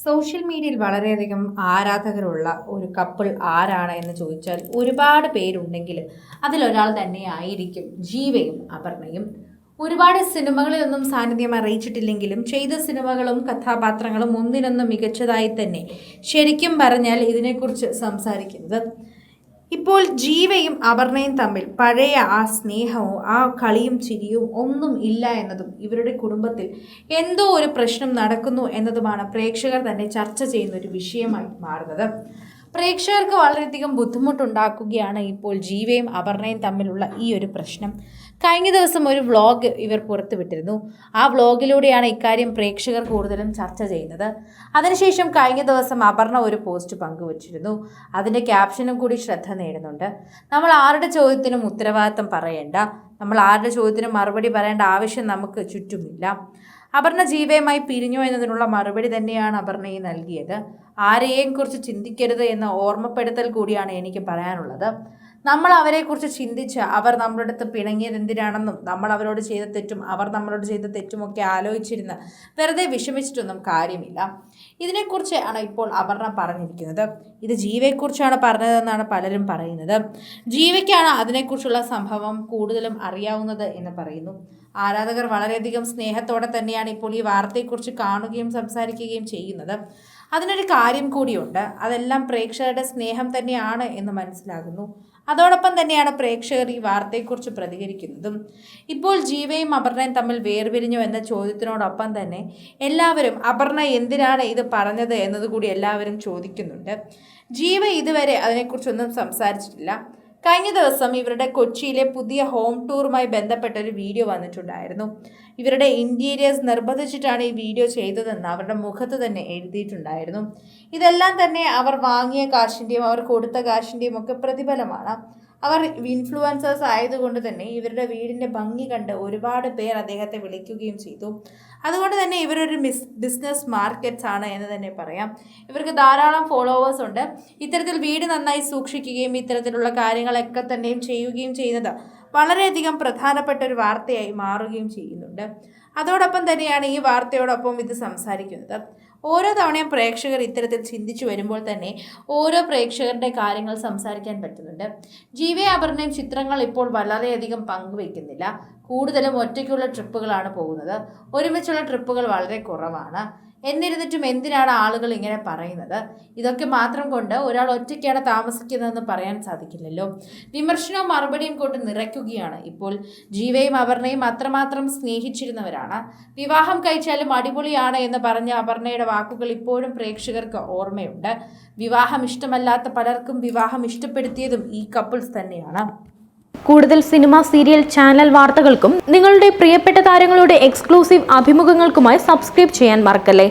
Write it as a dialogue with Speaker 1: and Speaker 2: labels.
Speaker 1: Social മീഡിയയിൽ വളരെയധികം ആരാധകരുള്ള ഒരു കപ്പിൾ ആരാണ് എന്ന് ചോദിച്ചാൽ ഒരുപാട് പേരുണ്ടെങ്കിൽ അതിലൊരാൾ തന്നെ ആയിരിക്കും ജീവയും അപർണയും. ഒരുപാട് സിനിമകളിലൊന്നും സാന്നിധ്യം അറിയിച്ചിട്ടില്ലെങ്കിലും ചെയ്ത സിനിമകളും കഥാപാത്രങ്ങളും ഒന്നിനൊന്ന് മികച്ചതായി തന്നെ ശരിക്കും പറഞ്ഞാൽ ഇതിനെക്കുറിച്ച് സംസാരിക്കുന്നത്. ഇപ്പോൾ ജീവയും അപർണയും തമ്മിൽ പഴയ ആ സ്നേഹവും ആ കളിയും ചിരിയും ഒന്നും ഇല്ല എന്നതും ഇവരുടെ കുടുംബത്തിൽ എന്തോ ഒരു പ്രശ്നം നടക്കുന്നു എന്നതുമാണ് പ്രേക്ഷകർ തന്നെ ചർച്ച ചെയ്യുന്ന ഒരു വിഷയമായി മാറുന്നത്. പ്രേക്ഷകർക്ക് വളരെയധികം ബുദ്ധിമുട്ടുണ്ടാക്കുകയാണ് ഇപ്പോൾ ജീവയും അപർണയും തമ്മിലുള്ള ഈ ഒരു പ്രശ്നം. കഴിഞ്ഞ ദിവസം ഒരു വ്ളോഗ് ഇവർ പുറത്തുവിട്ടിരുന്നു. ആ വ്ളോഗിലൂടെയാണ് ഇക്കാര്യം പ്രേക്ഷകർ കൂടുതലും ചർച്ച ചെയ്യുന്നത്. അതിനുശേഷം കഴിഞ്ഞ ദിവസം അപർണ ഒരു പോസ്റ്റ് പങ്കുവച്ചിരുന്നു. അതിൻ്റെ ക്യാപ്ഷനും കൂടി ശ്രദ്ധ നേടുന്നുണ്ട്. നമ്മൾ ആരുടെ ചോദ്യത്തിനും ഉത്തരവാദിത്തം പറയേണ്ട, നമ്മൾ ആരുടെ ചോദ്യത്തിനും മറുപടി പറയേണ്ട ആവശ്യം നമുക്ക് ചുറ്റുമില്ല. അപർണ ജീവയുമായി പിരിഞ്ഞു എന്നതിനുള്ള മറുപടി തന്നെയാണ് അപർണയെ നൽകിയത്. ആരെയും കുറിച്ച് ചിന്തിക്കരുത് എന്ന ഓർമ്മപ്പെടുത്തൽ കൂടിയാണ് എനിക്ക് പറയാനുള്ളത്. നമ്മൾ അവരെക്കുറിച്ച് ചിന്തിച്ച് അവർ നമ്മുടെ അടുത്ത് പിണങ്ങിയത് എന്തിനാണെന്നും നമ്മൾ അവരോട് ചെയ്ത തെറ്റും അവർ നമ്മളോട് ചെയ്ത തെറ്റുമൊക്കെ ആലോചിച്ചിരുന്ന് വെറുതെ വിഷമിച്ചിട്ടൊന്നും കാര്യമില്ല. ഇതിനെക്കുറിച്ചാണ് ഇപ്പോൾ അപർണ പറഞ്ഞിരിക്കുന്നത്. ഇത് ജീവയെക്കുറിച്ചാണ് പറഞ്ഞതെന്നാണ് പലരും പറയുന്നത്. ജീവയ്ക്കാണ് അതിനെക്കുറിച്ചുള്ള സംഭവം കൂടുതലും അറിയാവുന്നത് എന്ന് പറയുന്നു. ആരാധകർ വളരെയധികം സ്നേഹത്തോടെ തന്നെയാണ് ഇപ്പോൾ ഈ വാർത്തയെക്കുറിച്ച് കാണുകയും സംസാരിക്കുകയും ചെയ്യുന്നത്. അതിനൊരു കാര്യം കൂടിയുണ്ട്. അതെല്ലാം പ്രേക്ഷകരുടെ സ്നേഹം തന്നെയാണ് എന്ന് മനസ്സിലാകുന്നു. അതോടൊപ്പം തന്നെയാണ് പ്രേക്ഷകർ ഈ വാർത്തയെക്കുറിച്ച് പ്രതികരിക്കുന്നതും. ഇപ്പോൾ ജീവയും അപർണയും തമ്മിൽ വേർപിരിഞ്ഞു എന്ന ചോദ്യത്തിനോടൊപ്പം തന്നെ എല്ലാവരും അപർണ എന്തിനാണ് ഇത് പറഞ്ഞത് എന്നതുകൂടി എല്ലാവരും ചോദിക്കുന്നുണ്ട്. ജീവ ഇതുവരെ അതിനെക്കുറിച്ചൊന്നും സംസാരിച്ചിട്ടില്ല. കഴിഞ്ഞ ദിവസം ഇവരുടെ കൊച്ചിയിലെ പുതിയ ഹോം ടൂറുമായി ബന്ധപ്പെട്ട ഒരു വീഡിയോ വന്നിട്ടുണ്ടായിരുന്നു. ഇവരുടെ ഇൻറ്റീരിയേഴ്സ് നിർബന്ധിച്ചിട്ടാണ് ഈ വീഡിയോ ചെയ്തതെന്ന് അവരുടെ മുഖത്ത് തന്നെ എഴുതിയിട്ടുണ്ടായിരുന്നു. ഇതെല്ലാം തന്നെ അവർ വാങ്ങിയ കാശിൻ്റെയും അവർ കൊടുത്ത കാശിൻ്റെയും ഒക്കെ പ്രതിഫലമാണ്. അവർ ഇൻഫ്ലുവൻസേഴ്സ് ആയതുകൊണ്ട് തന്നെ ഇവരുടെ വീടിൻ്റെ ഭംഗി കണ്ട് ഒരുപാട് പേർ അദ്ദേഹത്തെ വിളിക്കുകയും ചെയ്തു. അതുകൊണ്ട് തന്നെ ഇവരൊരു ബിസിനസ് മാർക്കറ്റ്സ് ആണ് എന്ന് തന്നെ പറയാം. ഇവർക്ക് ധാരാളം ഫോളോവേഴ്സ് ഉണ്ട്. ഇത്തരത്തിൽ വീട് നന്നായി സൂക്ഷിക്കുകയും ഇത്തരത്തിലുള്ള കാര്യങ്ങളൊക്കെ തന്നെയും ചെയ്യുകയും ചെയ്യുന്നത് വളരെയധികം പ്രധാനപ്പെട്ട ഒരു വാർത്തയായി മാറുകയും ചെയ്യുന്നുണ്ട്. അതോടൊപ്പം തന്നെയാണ് ഈ വാർത്തയോടൊപ്പം ഇത് സംസാരിക്കുന്നത്. ഓരോ തവണയും പ്രേക്ഷകർ ഇത്തരത്തിൽ ചിന്തിച്ചു വരുമ്പോൾ തന്നെ ഓരോ പ്രേക്ഷകരുടെ കാര്യങ്ങൾ സംസാരിക്കാൻ പറ്റുന്നുണ്ട്. ജീവയും അപർണയും ചിത്രങ്ങൾ ഇപ്പോൾ വളരെയധികം പങ്കുവയ്ക്കുന്നില്ല. കൂടുതലും ഒറ്റയ്ക്കുള്ള ട്രിപ്പുകളാണ് പോകുന്നത്. ഒരുമിച്ചുള്ള ട്രിപ്പുകൾ വളരെ കുറവാണ്. എന്നിരുന്നിട്ടും എന്തിനാണ് ആളുകൾ ഇങ്ങനെ പറയുന്നത്? ഇതൊക്കെ മാത്രം കൊണ്ട് ഒരാൾ ഒറ്റയ്ക്കാണ് താമസിക്കുന്നതെന്ന് പറയാൻ സാധിക്കില്ലല്ലോ. വിമർശനവും മറുപടിയും കൊണ്ട് നിറയ്ക്കുകയാണ്. ഇപ്പോൾ ജീവയും അപർണയും അത്രമാത്രം സ്നേഹിച്ചിരുന്നവരാണ്. വിവാഹം കഴിച്ചാലും അടിപൊളിയാണ് എന്ന് പറഞ്ഞ അപർണയുടെ വാക്കുകൾ ഇപ്പോഴും പ്രേക്ഷകർക്ക് ഓർമ്മയുണ്ട്. വിവാഹം ഇഷ്ടമല്ലാത്ത പലർക്കും വിവാഹം ഇഷ്ടപ്പെടുത്തിയതും ഈ കപ്പിൾസ് തന്നെയാണ്.
Speaker 2: കൂടുതൽ സിനിമ, സീരിയൽ, ചാനൽ വാർത്തകൾക്കും നിങ്ങളുടെ പ്രിയപ്പെട്ട താരങ്ങളുടെ എക്സ്ക്ലൂസീവ് അഭിമുഖങ്ങൾക്കുമായി സബ്സ്ക്രൈബ് ചെയ്യാൻ മറക്കല്ലേ.